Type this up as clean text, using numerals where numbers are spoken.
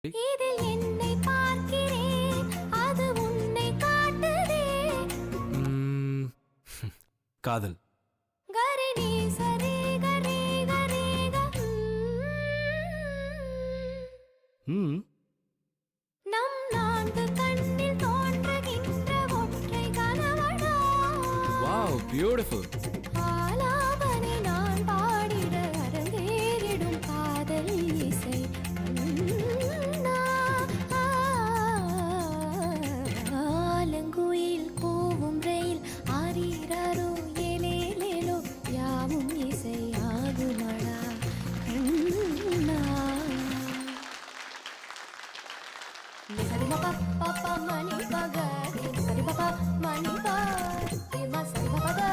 இதில் என்னை பார்க்கிறேன், அது உன்னை காட்டுதே. காதல். கரிணி சரி கரி கரி நம் நான்கு கண்ணில் தோன்றுகின்ற ஒற்றை கனவடா. Wow, beautiful. ஆலாபனை நான் பாடிட அரங்கேறிடும் காதல் இசை. ஆலங்குயில் கூவும் ரயில் ஆரீரோ ஏலேலேலோ யாவும் இசை ஆகுமடா. சரி பாப்பா மணி பக சரி பாப்பா மணி பா சரி பாப்பா